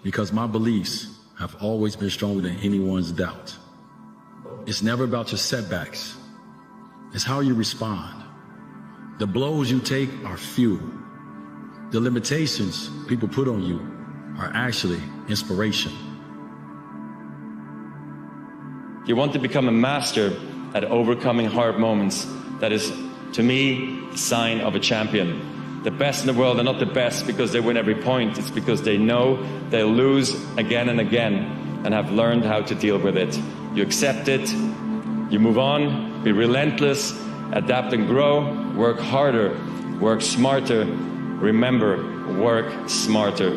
because my beliefs have always been stronger than anyone's doubt. It's never about your setbacks. It's how you respond. The blows you take are fuel. The limitations people put on you are actually inspiration. You want to become a master at overcoming hard moments. That is, to me, the sign of a champion. The best in the world are not the best because they win every point. It's because they know they'll lose again and again and have learned how to deal with it. You accept it, you move on, be relentless, adapt and grow, work harder, work smarter. Remember, work smarter.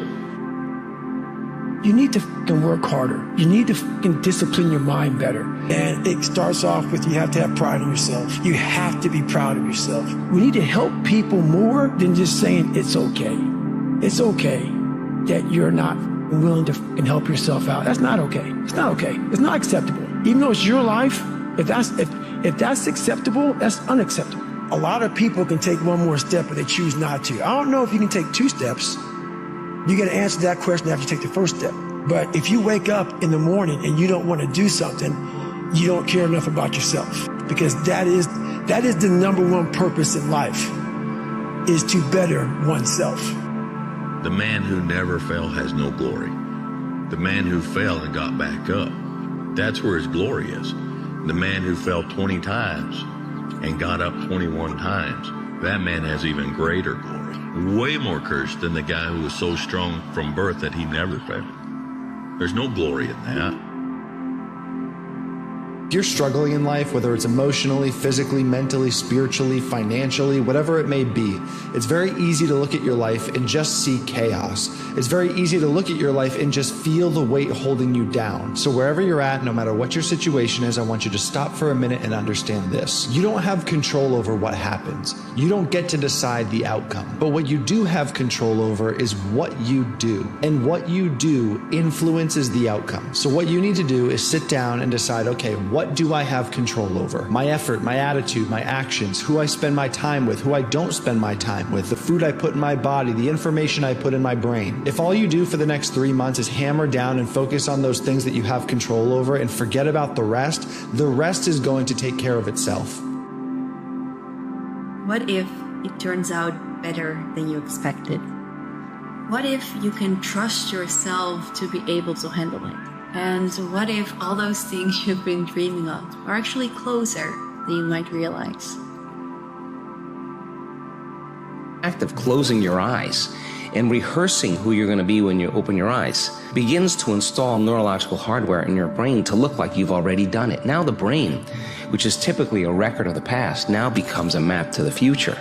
You need to fucking work harder. You need to fucking discipline your mind better. And it starts off with you have to have pride in yourself. You have to be proud of yourself. We need to help people more than just saying it's okay. It's okay that you're not willing to fucking help yourself out. That's not okay. It's not okay. It's not acceptable. Even though it's your life, if that's acceptable, that's unacceptable. A lot of people can take one more step, but they choose not to. I don't know if you can take 2 steps. You got to answer that question after you take the first step. But if you wake up in the morning and you don't want to do something, you don't care enough about yourself. Because that is the number one purpose in life, is to better oneself. The man who never fell has no glory. The man who fell and got back up, that's where his glory is. The man who fell 20 times and got up 21 times, that man has even greater glory. Way more cursed than the guy who was so strong from birth that he never failed. There's no glory in that. If you're struggling in life, whether it's emotionally, physically, mentally, spiritually, financially, whatever it may be, it's very easy to look at your life and just see chaos. It's very easy to look at your life and just feel the weight holding you down. So wherever you're at, no matter what your situation is, I want you to stop for a minute and understand this. You don't have control over what happens. You don't get to decide the outcome. But what you do have control over is what you do. And what you do influences the outcome. So what you need to do is sit down and decide, okay, what do I have control over? My effort, my attitude, my actions, who I spend my time with, who I don't spend my time with, the food I put in my body, the information I put in my brain. If all you do for the next 3 months is hammer down and focus on those things that you have control over and forget about the rest is going to take care of itself. What if it turns out better than you expected? What if you can trust yourself to be able to handle it? And what if all those things you've been dreaming of are actually closer than you might realize? The act of closing your eyes and rehearsing who you're going to be when you open your eyes begins to install neurological hardware in your brain to look like you've already done it. Now the brain, which is typically a record of the past, now becomes a map to the future.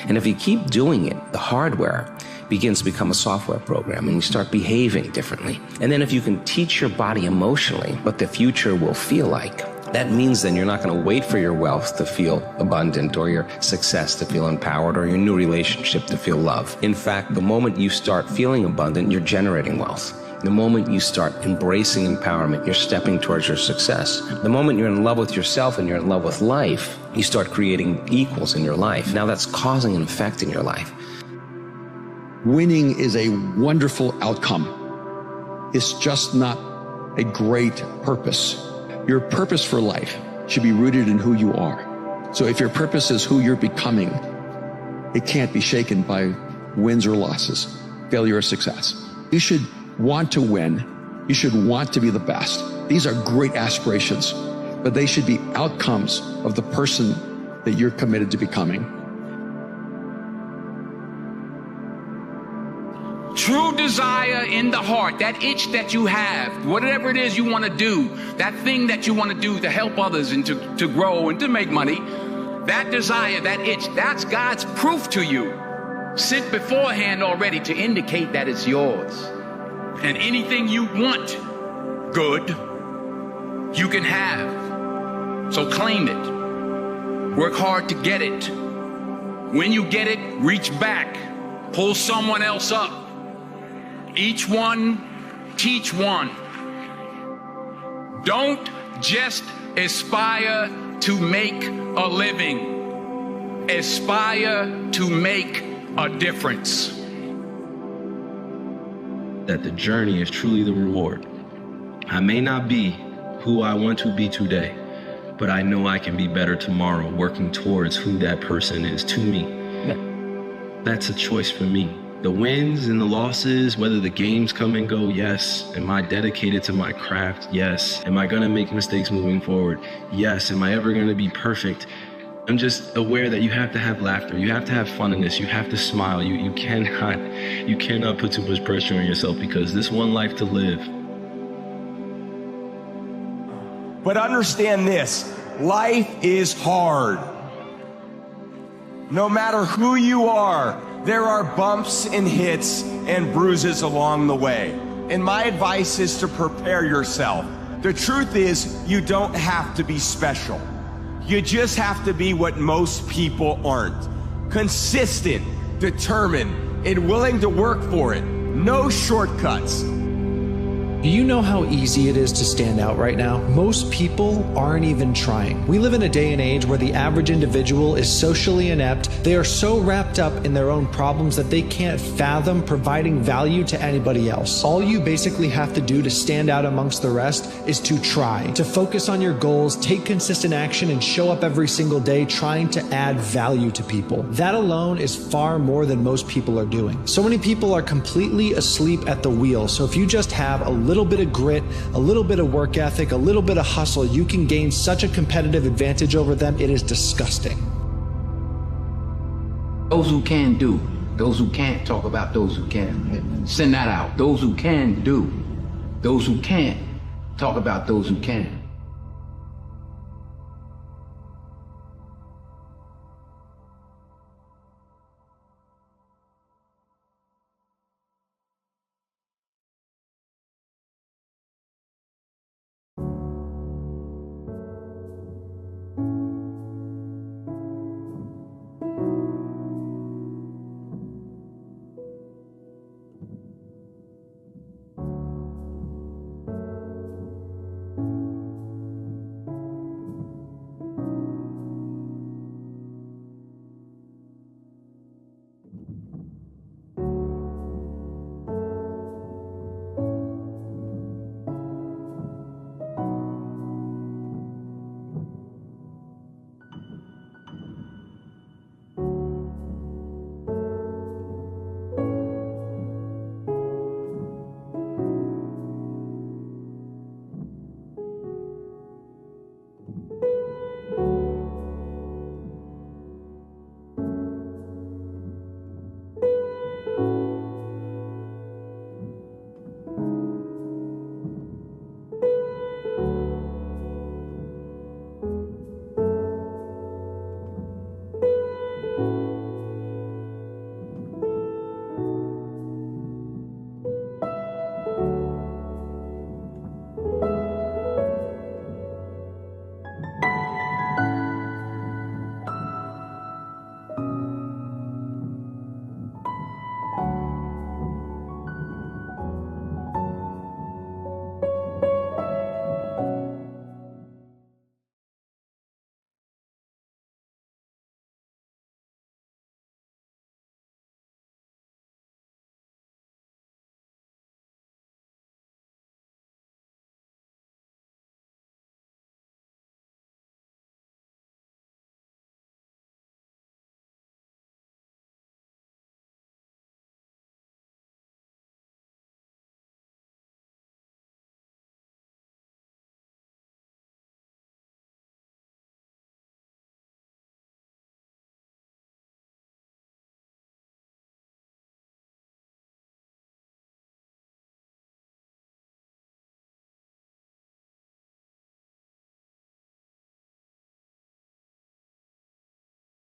And if you keep doing it, the hardware begins to become a software program and you start behaving differently. And then if you can teach your body emotionally what the future will feel like, that means then you're not going to wait for your wealth to feel abundant or your success to feel empowered or your new relationship to feel love. In fact, the moment you start feeling abundant, you're generating wealth. The moment you start embracing empowerment, you're stepping towards your success. The moment you're in love with yourself and you're in love with life, you start creating equals in your life. Now that's causing an effect in your life. Winning is a wonderful outcome. It's just not a great purpose. Your purpose for life should be rooted in who you are. So if your purpose is who you're becoming, it can't be shaken by wins or losses, failure or success. You should want to win. You should want to be the best. These are great aspirations, but they should be outcomes of the person that you're committed to becoming. True desire in the heart, that itch that you have, whatever it is you want to do, that thing that you want to do to help others and to grow and to make money, that desire, that itch, that's God's proof to you. Sent beforehand already to indicate that it's yours. And anything you want good, you can have. So claim it. Work hard to get it. When you get it, reach back. Pull someone else up. Each one, teach one. Don't just aspire to make a living. Aspire to make a difference. that the journey is truly the reward. I may not be who I want to be today, but I know I can be better tomorrow, working towards who that person is to me. That's a choice for me. The wins and the losses, whether the games come and go, yes. Am I dedicated to my craft? Yes. Am I gonna make mistakes moving forward? Yes. Am I ever gonna be perfect? I'm just aware that you have to have laughter. You have to have fun in this. You have to smile. You cannot put too much pressure on yourself, because this one life to live. But understand this, life is hard. No matter who you are, there are bumps and hits and bruises along the way. And my advice is to prepare yourself. The truth is, you don't have to be special. You just have to be what most people aren't. Consistent, determined, and willing to work for it. No shortcuts. Do you know how easy it is to stand out right now? Most people aren't even trying. We live in a day and age where the average individual is socially inept. They are so wrapped up in their own problems that they can't fathom providing value to anybody else. All you basically have to do to stand out amongst the rest is to try, to focus on your goals, take consistent action, and show up every single day trying to add value to people. That alone is far more than most people are doing. So many people are completely asleep at the wheel. So if you just have a little bit of grit, a little bit of work ethic, a little bit of hustle, you can gain such a competitive advantage over them. It is disgusting. Those who can do, those who can't talk about those who can. Send that out. Those who can do, those who can't talk about those who can.